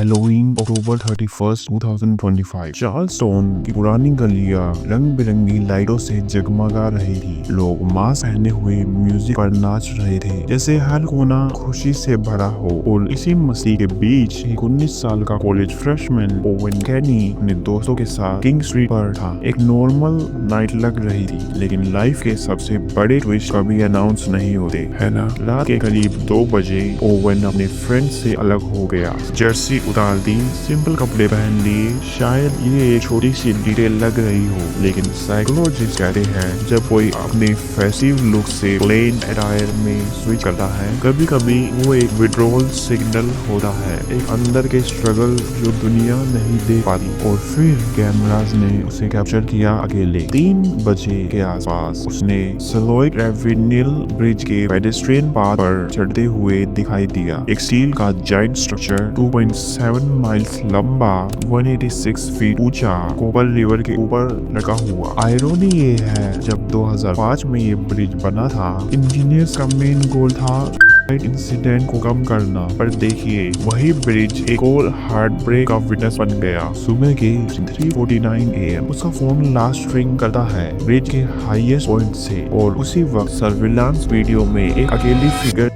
Halloween अक्टूबर 31, 2025। Charleston की पुरानी गलियां रंग बिरंगी लाइटों से जगमगा रही थी। लोग मास्क पहने हुए म्यूजिक पर नाच रहे थे, जैसे हर कोना खुशी से भरा हो। और इसी मस्ती के बीच एक 19 साल का कॉलेज फ्रेशमैन ओवेन कैनी अपने दोस्तों के साथ किंग स्ट्रीट पर था। एक नॉर्मल नाइट लग रही थी, लेकिन लाइफ के सबसे बड़े ट्विस्ट कभी अनाउंस नहीं होते, है ना। रात के करीब 2 बजे ओवेन अपने फ्रेंड से अलग हो गया। जर्सी उतार दी, सिंपल कपड़े पहन लिए। शायद ये एक छोटी सी डिटेल लग रही हो, लेकिन साइकोलॉजिस्ट कहते हैं जब कोई अपने फैसिव लुक से प्लेन अटायर में स्विच करता है, कभी कभी वो एक विड्रॉल सिग्नल होता है, एक अंदर के स्ट्रगल जो दुनिया नहीं देख पाती। और फिर कैमरास ने उसे कैप्चर किया अकेले। 3 बजे के आसपास उसने सलोइक रेविनियल ब्रिज के पेडेस्ट्रियन पाथ पर चढ़ते हुए दिखाई दिया। एक स्टील का जाइंट स्ट्रक्चर 2.7 माइल्स लंबा, 186 फीट ऊंचा, कोपर रिवर के ऊपर लगा हुआ। आयरोनी ये है, जब 2005 में ये ब्रिज बना था, इंजीनियर्स का मेन गोल था इंसिडेंट को कम करना। पर देखिए, वही ब्रिज एक और हार्ट ब्रेक का विटनेस बन गया। सुबह के 3:49 AM उसका फोन लास्ट रिंग करता है ब्रिज के हाईएस्ट पॉइंट से, और उसी वक्त सर्विलांस वीडियो में एक अकेली फिगर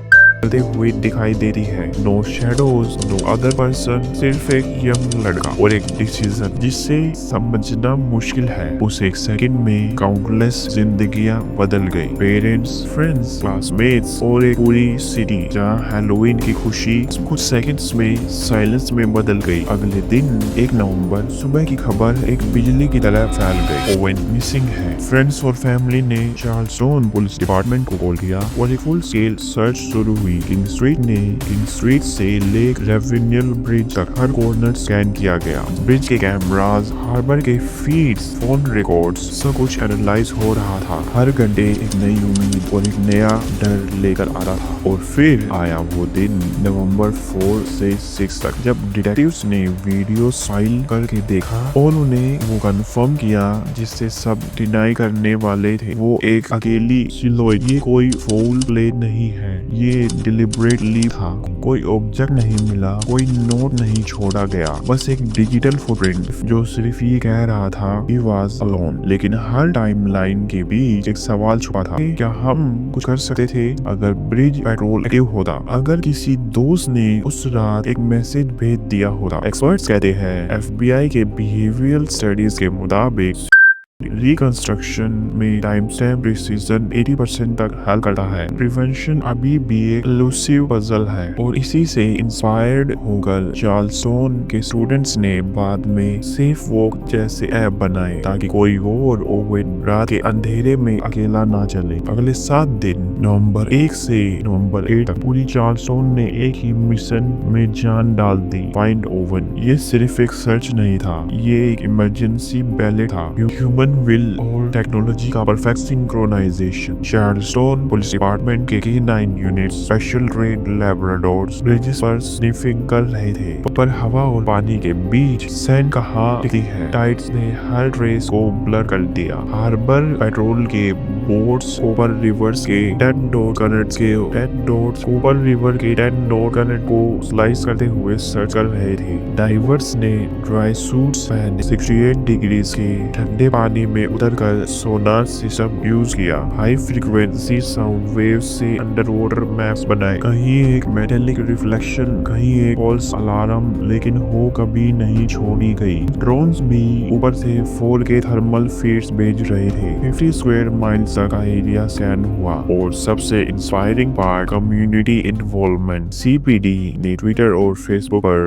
चलते हुए दिखाई देती है। No shadows, no other person, सिर्फ एक यंग लड़का और एक डिसीजन जिससे समझना मुश्किल है। उस एक सेकंड में काउंटलेस जिंदगियां बदल गई। पेरेंट्स, फ्रेंड्स, क्लासमेट्स और एक पूरी सिटी जहां हैलोवीन की खुशी कुछ सेकंड्स में साइलेंस में बदल गई। अगले दिन 1 नवंबर सुबह की खबर एक बिजली की तरह फैल गई। ओवेन मिसिंग है। फ्रेंड्स और फैमिली ने चार्ल्सटन पुलिस डिपार्टमेंट को कॉल किया और एक फुल स्केल सर्च शुरू हुई। किंग स्ट्रीट से लेक रेविनियल ब्रिज तक हर कॉर्नर स्कैन किया गया। ब्रिज के कैमरास, हार्बर के फीड्स, फोन रिकॉर्ड्स, सब कुछ एनालाइज हो रहा था। हर घंटे एक नई उम्मीद और एक नया डर लेकर आ रहा था। और फिर आया वो दिन, नवंबर 4 से 6 तक, जब डिटेक्टिव्स ने वीडियो फाइल करके देखा और उन्हें वो कंफर्म किया जिससे सब डिनाई करने वाले थे। वो एक अकेली सिलोइड, ये कोई फाउल प्ले नहीं है, ये डिलिबरेटली था। कोई ऑब्जेक्ट नहीं मिला, कोई नोट नहीं छोड़ा गया, बस एक डिजिटल फुटप्रिंट जो सिर्फ ये कह रहा था he was alone। लेकिन हर टाइमलाइन के बीच एक सवाल छुपा था, क्या हम कुछ कर सकते थे अगर ब्रिज पेट्रोल एक्टिव होता, अगर किसी दोस्त ने उस रात एक मैसेज भेज दिया होता। एक्सपर्ट्स कहते हैं FBI के बिहेवियरल स्टडीज के मुताबिक रिकंस्ट्रक्शन में टाइम स्टैम्प प्रिसीजन 80% तक हल करता है। प्रिवेंशन अभी भी एक इलूसिव पजल है, और इसी से इंस्पायर्ड होकर चार्ल्सटन के स्टूडेंट्स ने बाद में सेफ वॉक जैसे ऐप बनाए ताकि कोई और ओवेन रात के अंधेरे में अकेला ना चले। अगले 7 दिन नवंबर 1 से नवंबर 8 तक पूरी चार्ल्सटन ने एक ही मिशन में जान डाल दी, फाइंड ओवेन। ये सिर्फ एक सर्च नहीं था, ये एक इमरजेंसी बैलेट था। ह्यूमन विल और टेक्नोलॉजी का perfect synchronization. Charleston police department के K9 unit, special train Labradors bridges पर स्निफिंग कर रहे थे, पर हवा और पानी के बीच सैंड कहाँ दिखती है। टाइड्स ने हर ट्रेस को ब्लर कर दिया। हार्बर पेट्रोल के बोट्स कोपर रिवर्स के 10 डॉट कोपर रिवर के 10 डॉट करंट को स्लाइस करते हुए सर्च कर रहे थे। डाइवर्स ने ड्राई सूट्स पहने 68 डिग्रीज के ठंडे पानी में उतरकर सोनार सिस्टम यूज किया। हाई फ्रीक्वेंसी साउंड वेव्स से अंडर वाटर मैप्स बनाए। कहीं एक मेटेलिक रिफ्लेक्शन, कहीं एक फॉल्स अलार्म, लेकिन हो कभी नहीं छोड़ी गई। ड्रोन्स भी ऊपर से 4K थर्मल फीड्स भेज रहे थे। 50 स्क्वायर माइल्स तक का एरिया स्कैन हुआ। और सबसे inspiring part, community involvement. CPD ने ट्विटर और फेसबुक पर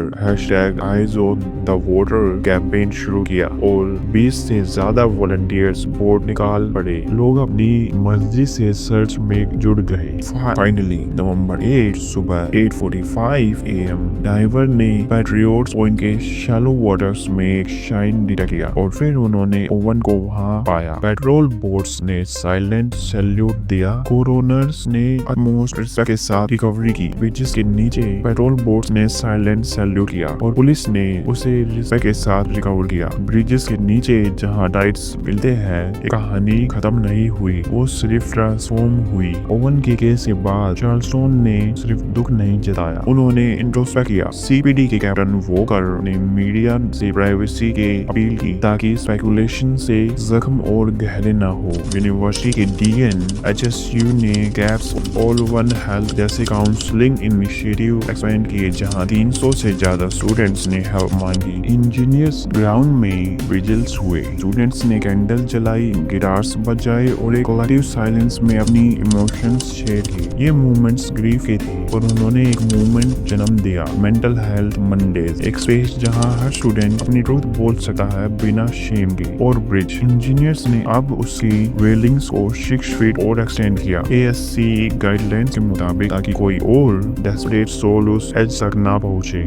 #EyesOnTheWater कैंपेन शुरू किया और 20 से ज्यादा वॉलंटियर्स बोर्ड निकाल पड़े। लोग अपनी मर्जी से सर्च में जुड़ गए। फाइनली नवंबर 8 सुबह 8:45 AM डाइवर ने पैट्रियोट्स पॉइंट के शैलो वाटर्स में एक शाइन डिटेक्ट किया, और फिर उन्होंने ओवन को वहां पाया। पेट्रोल बोट्स ने साइलेंट सैल्यूट दिया। कोरोनर्स ने utmost रिस्पेक्ट के साथ रिकवरी की। ब्रिजेस के नीचे पेट्रोल बोट्स ने साइलेंट सैल्यूट किया और पुलिस ने उसे रिस्पेक्ट के साथ रिकवर किया। ब्रिजेस के नीचे जहां टाइट्स मिलते हैं, ये कहानी खत्म नहीं हुई, वो सिर्फ ट्रांसफॉर्म हुई। ओवन के केस के बाद चार्ल्सटन ने सिर्फ दुख नहीं जताया, उन्होंने इंट्रोस्पेक्ट किया। सीपीडी के कैप्टन वोकर ने मीडिया से प्राइवेसी के अपील की ताकि स्पेकुलेशन से जख्म और गहरे न हो। यूनिवर्सिटी के डीएन एचएसयू ने गैप्स ऑल वन हेल्थ जैसे काउंसलिंग इनिशिएटिव एक्सपेंड किए, जहां 300 से ज्यादा स्टूडेंट्स ने हेल्प मांगी। इंजीनियर्स ग्राउंड में विजिल्स हुए, स्टूडेंट्स ने कैंडल जलाई, गिटार्स बजाए और एक कलेक्टिव साइलेंस में अपनी इमोशंस शेयर किए। ये मूवमेंट्स ग्रीफ के थे और उन्होंने एक मूवमेंट जन्म दिया, मेंटल हेल्थ मंडेज, एक स्पेस जहां हर स्टूडेंट अपनी ट्रूथ बोल सकता है बिना शेम के। और ब्रिज इंजीनियर्स ने अब उसकी रेलिंग्स को 6 फीट और एक्सटेंड किया ASC गाइडलाइंस के मुताबिक, ताकि कोई और डेस्परेट सोल उस एज तक ना पहुंचे।